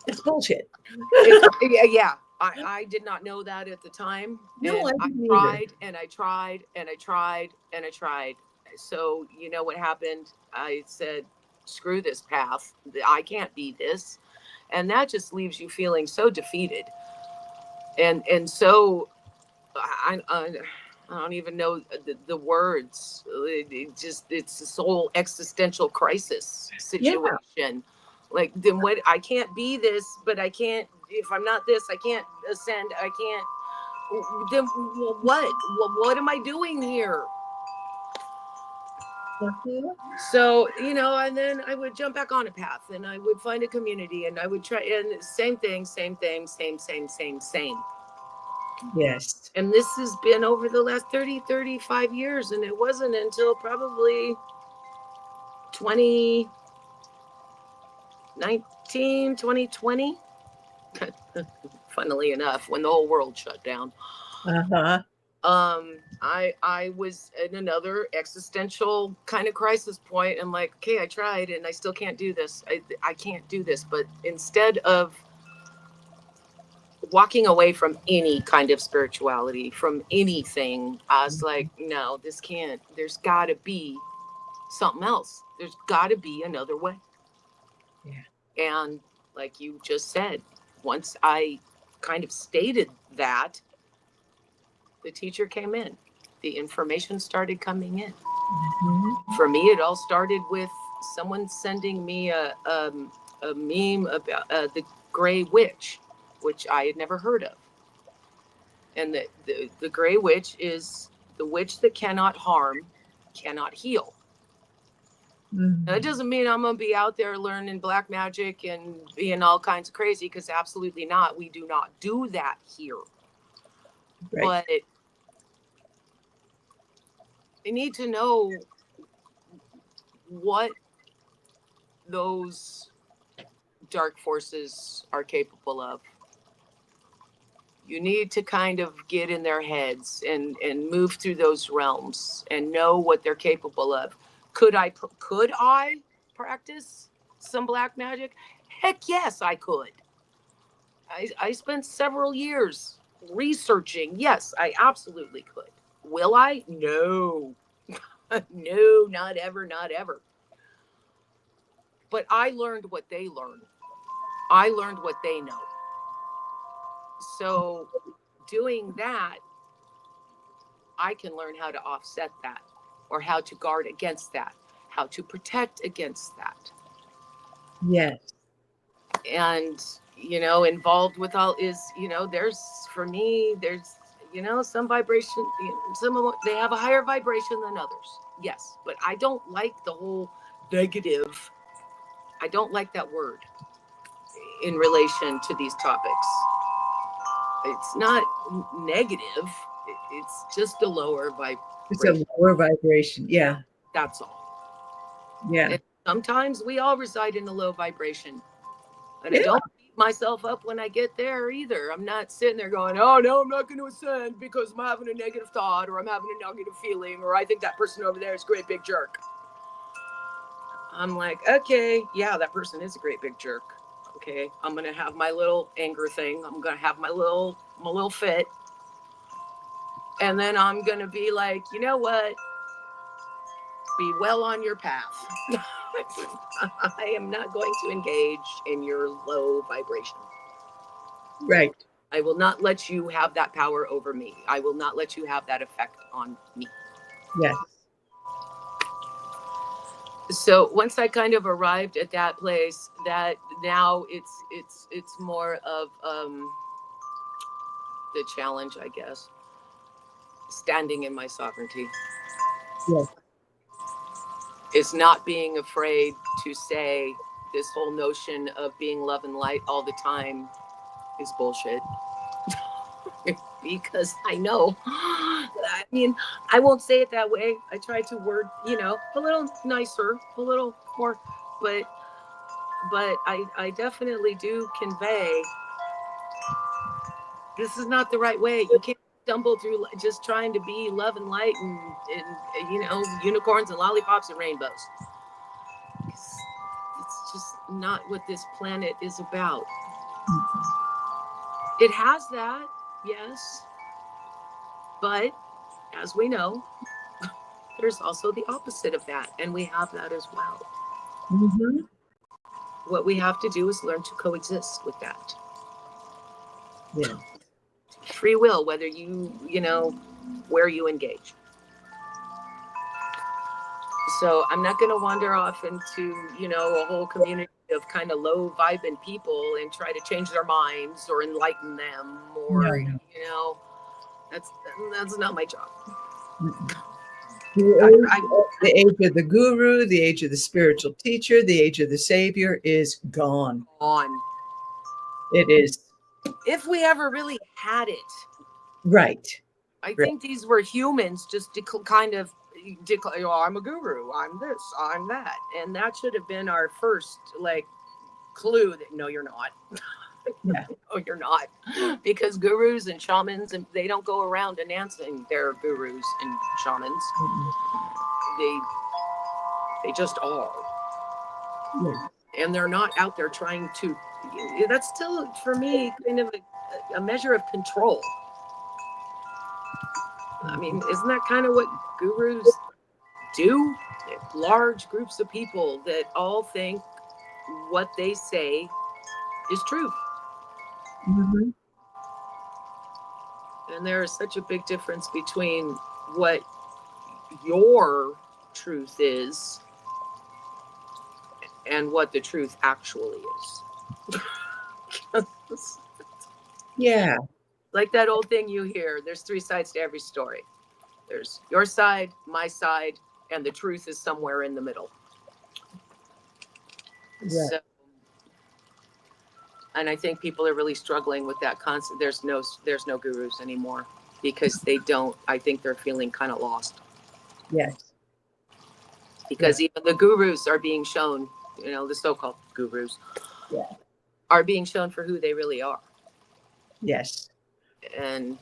It's bullshit. it's, yeah, I did not know that at the time, No, and I I didn't either. tried and I tried and I tried and I tried. So you know what happened? I said, "Screw this path. I can't be this," and that just leaves you feeling so defeated, and so I don't even know the words. It's this whole existential crisis Yeah. situation. Like, then what? I can't be this, but I can't. If I'm not this, I can't ascend. I can't. Then what? What am I doing here? Mhm. So, and then I would jump back on a path, and I would find a community, and I would try, and same thing, same thing, same. Yes. And this has been over the last 35 years, and it wasn't until probably 2019, 2020, funnily enough, when the whole world shut down. Uh-huh. I was in another existential kind of crisis point. I'm like, okay, I tried and I still can't do this. I can't do this. But instead of walking away from any kind of spirituality, from anything, I was like, no, this can't. There's got to be something else. There's got to be another way. Yeah. And like you just said, once I kind of stated that, the teacher came in. The information started coming in. Mhm. For me, it all started with someone sending me a meme about the gray witch, which I had never heard of. And the gray witch is the witch that cannot harm, cannot heal. Now, that Mhm. doesn't mean I'm going to be out there learning black magic and being all kinds of crazy, because absolutely not. We do not do that here. Right. But I need to know what those dark forces are capable of. You need to kind of get in their heads and move through those realms and know what they're capable of. Could I practice some black magic? Heck yes, I could. I spent several years researching. Yes, I absolutely could. Will I? No. No, not ever, not ever. But I learned what they learned. I learned what they know. So doing that, I can learn how to offset that, or how to guard against that, how to protect against that. Yes. And, involved with all is, there's, for me, there's, some vibration, some of them, they have a higher vibration than others. Yes. But I don't like the whole negative. I don't like that word in relation to these topics. It's not negative. It's just a lower It's a vibration. lower vibration. Yeah. That's all. Yeah. And sometimes we all reside in a low vibration. And I Yeah. don't beat myself up when I get there either. I'm not sitting there going, oh, no, I'm not going to ascend because I'm having a negative thought, or I'm having a negative feeling, or I think that person over there is a great big jerk. I'm like, okay, yeah, that person is a great big jerk. Okay, I'm going to have my little anger thing. I'm going to have my little fit. And then I'm going to be like, you know what? Be well on your path. I am not going to engage in your low vibration. Right. I will not let you have that power over me. I will not let you have that effect on me. Yes. So once I kind of arrived at that place, that now it's more of the challenge, I guess, standing in my sovereignty. Yes. Is not being afraid to say this whole notion of being love and light all the time is bullshit. Because I know, I mean, I won't say it that way. I try to word, a little nicer, a little more, but I definitely do convey this is not the right way. You can't stumble through just trying to be love and light and unicorns and lollipops and rainbows. It's just not what this planet is about. It has that, yes, but as we know, there's also the opposite of that, and we have that as well. Mm-hmm. What we have to do is learn to coexist with that. Yeah. Free will, whether where you engage. So I'm not going to wander off into, a whole community of kind of low vibing people and try to change their minds or enlighten them or, No. that's not my job. The age of the guru, the age of the spiritual teacher, the age of the savior is gone. On. It is. If we ever really had it. Right. I think these were humans just kind of declare, I'm a guru, I'm this, I'm that. And that should have been our first, clue that, no, you're not. Yeah. No, you're not. Because gurus and shamans, and they don't go around announcing they're gurus and shamans. Mm-hmm. They just are. Yeah. And they're not out there trying to, that's still, for me, kind of a measure of control. I mean, isn't that kind of what gurus do? Large groups of people that all think what they say is truth. Mm-hmm. And there is such a big difference between what your truth is and what the truth actually is. Yeah. Like that old thing you hear, there's 3 sides to every story. There's your side, my side, and the truth is somewhere in the middle. Right. So, and I think people are really struggling with that concept. There's no gurus anymore because I think they're feeling kind of lost. Yes. Because even the gurus are being shown, the so-called gurus are being shown for who they really are. Yes. And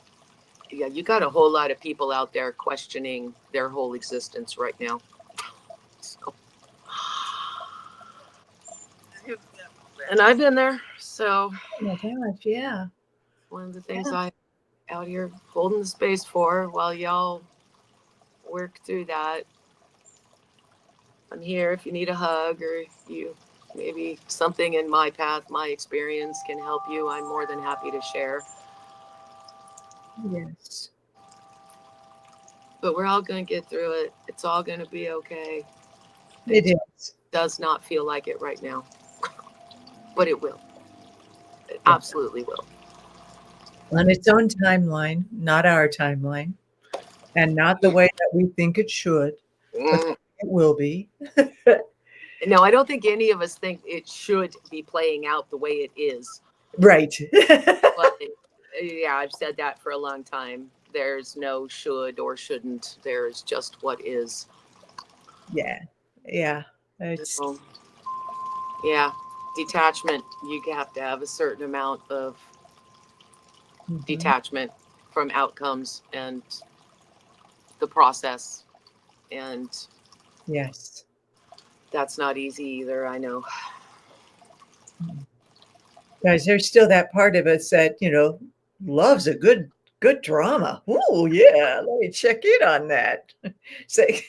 yeah, you got a whole lot of people out there questioning their whole existence right now. So, and I've been there. So, oh my gosh, yeah. One of the things I'm out here holding the space for while y'all work through that. I'm here if you need a hug or you maybe something in my path, my experience can help you. I'm more than happy to share. Yes. But we're all going to get through it. It's all going to be okay. It does not feel like it right now, but it will. It absolutely will. On its own timeline, not our timeline, and not the way that we think it should. But it will be. No, I don't think any of us think it should be playing out the way it is. Right. But yeah, I've said that for a long time. There's no should or shouldn't. There's just what is. Yeah. Yeah. It's yeah. Detachment. You have to have a certain amount of detachment from outcomes and the process. And yes, that's not easy either. I know. Guys, there's still that part of us that, loves a good drama. Oh, yeah. Let me check in on that. Say,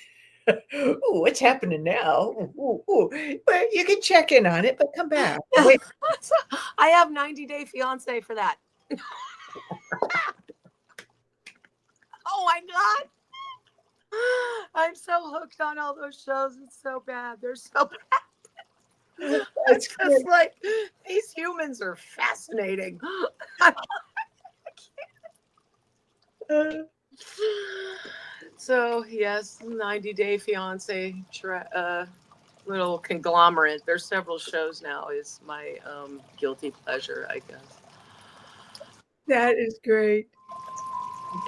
Ooh, what's happening now? Ooh, ooh, ooh. Well, you can check in on it, but come back. Wait. I have 90-Day Fiance for that. Oh my God. I'm so hooked on all those shows. It's so bad. They're so bad. I'm That's just like, these humans are fascinating. good. So, yes, 90-Day Fiance, little conglomerate. There's several shows now, is my guilty pleasure, I guess. That is great.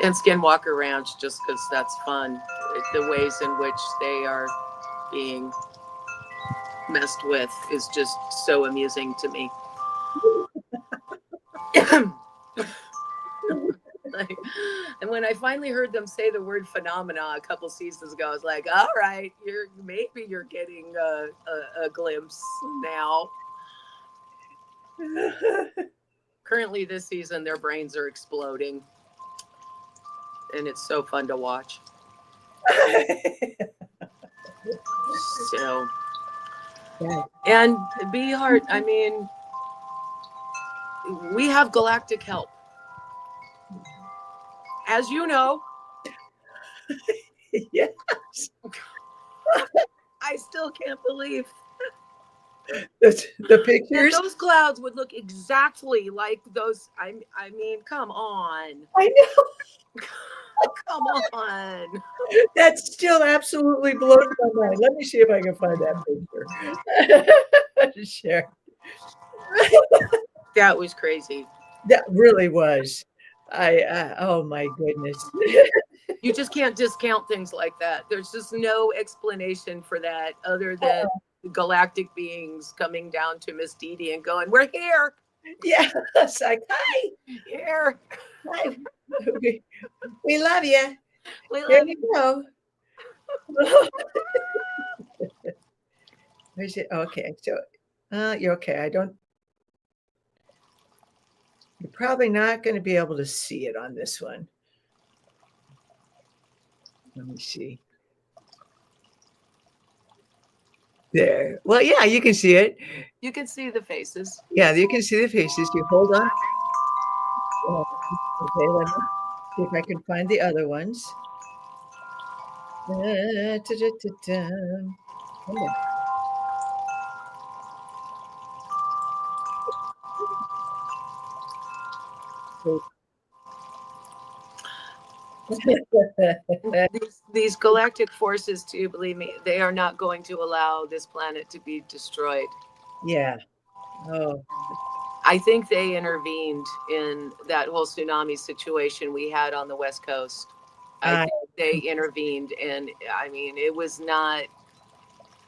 And Skinwalker Ranch, just because that's fun. The ways in which they are being messed with is just so amusing to me. Like, and when I finally heard them say the word phenomena a couple seasons ago, I was like, all right, maybe you're getting a glimpse now. Currently this season, their brains are exploding, and it's so fun to watch. So, Yeah. and be hard. I mean, we have galactic help, as you know. Yes. I still can't believe The that pictures. those clouds would look exactly like those. I mean, come on. I know. Come on. That still absolutely blows my mind. Let me see if I can find that picture. Share. That was crazy. That really was. Oh my goodness. You just can't discount things like that. There's just no explanation for that other than galactic beings coming down to Miss Dee Dee and going, "We're here. Yeah, it's like, hi, Here. hi. We love you. We Here love you." you go. Where's it? Okay, so you're okay. You're probably not going to be able to see it on this one. Let me see. There. Well, yeah, you can see it. You can see the faces. Yeah, you can see the faces. You hold on. Okay, let me see if I can find the other ones. Come on. These galactic forces, do you believe me, they are not going to allow this planet to be destroyed. Yeah. Oh, I think they intervened in that whole tsunami situation we had on the West Coast. I I think they intervened, and I mean, it was not,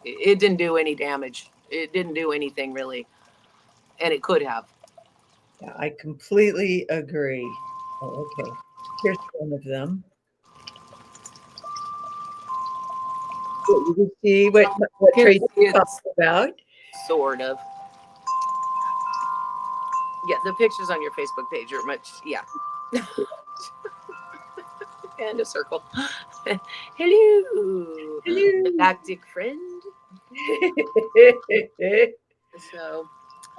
it didn't do any damage. It didn't do anything really, and it could have. yeah, I completely agree. Oh, okay. Here's one of them. You can see what You can Tracy see it talked about. sort of. Yeah, the pictures on your Facebook page are much, yeah. And a circle. Hello, Hello. galactic friend. So,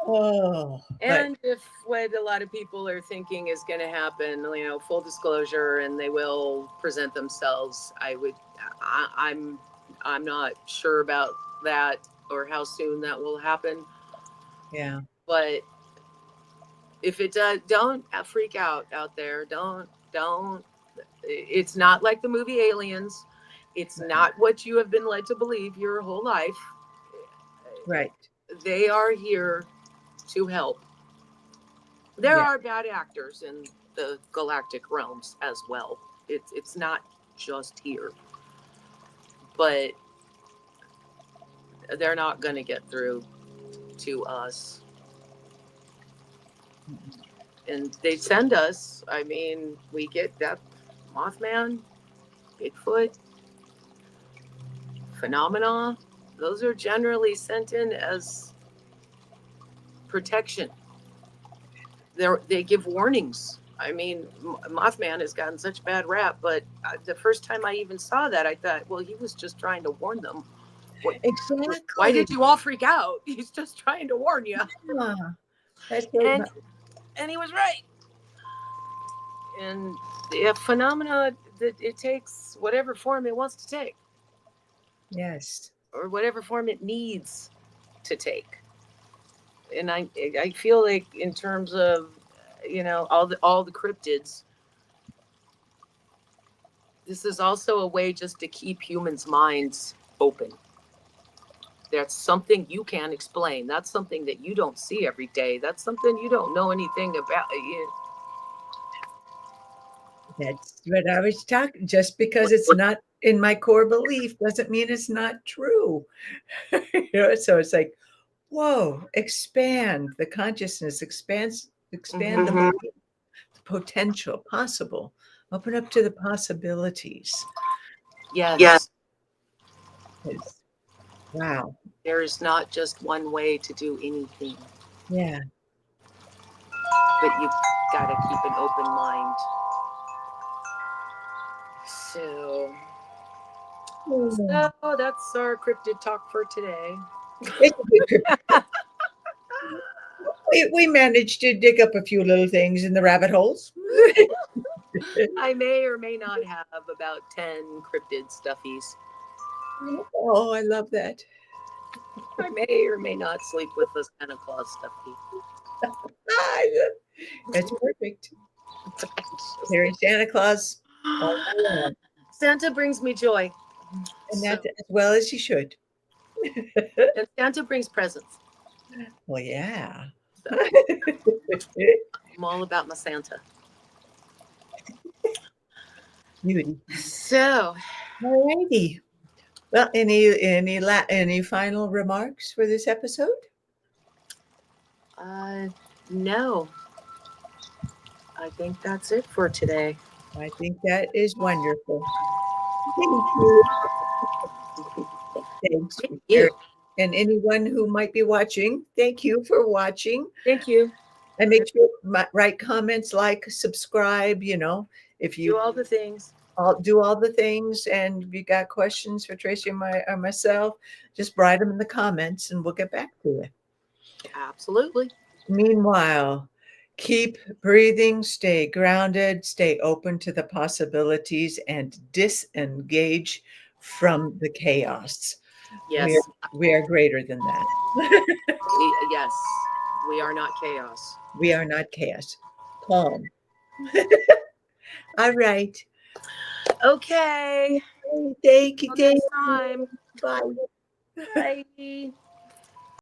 Oh, but and if what a lot of people are thinking is going to happen, full disclosure, and they will present themselves, I'm, I'm not sure about that or how soon that will happen. yeah, But if it does, don't freak out there. Don't. It's not like the movie Aliens. It's not what you have been led to believe your whole life. right. They are here to help. There Yeah. are bad actors in the galactic realms as well. It's not just here, but they're not going to get through to us. And they send us. I mean, we get that Mothman, Bigfoot, phenomena. Those are generally sent in as protection. They give warnings. I mean, Mothman has gotten such a bad rap, but the first time I even saw that, I thought, well, he was just trying to warn them. What, why Exactly. did you all freak out? He's just trying to warn you. Yeah, that's right. And he was right. And the phenomena that it takes whatever form it wants to take, Yes. or whatever form it needs to take. And I feel like in terms of all the cryptids, this is also a way just to keep humans' minds open. That's something you can't explain. That's something that you don't see every day. That's something you don't know anything about. That's what I was talking. Just because it's not in my core belief doesn't mean it's not true. So it's like, whoa, expand the consciousness, expand the Mm-hmm. mind, the potential, possible. Open up to the possibilities. Yes. Wow. There is not just one way to do anything, Yeah. but you've got to keep an open mind. So that's our cryptid talk for today. We managed to dig up a few little things in the rabbit holes. I may or may not have about 10 cryptid stuffies. Oh, I love that. I may or may not sleep with a Santa Claus stuffy. That's perfect. Hearing Santa Claus all day long. Santa brings me joy. And that's as well as you should. And Santa brings presents. Well, yeah. So I'm all about my Santa. Beauty. So, All righty. Well, any final remarks for this episode? no. I think that's it for today. I think that is wonderful. Thank you. Thanks. Thank you. And anyone who might be watching, thank you for watching. Thank you. And make sure write comments, like, subscribe, if you Do all the things. I'll do all the things. And if you got questions for Traci or myself, just write them in the comments and we'll get back to you. Absolutely. Meanwhile, keep breathing, stay grounded, stay open to the possibilities, and disengage from the chaos. Yes. We are greater than that. Yes. We are not chaos. We are not chaos. Calm. All right. Okay. Thank you. Until next time. Bye. Bye.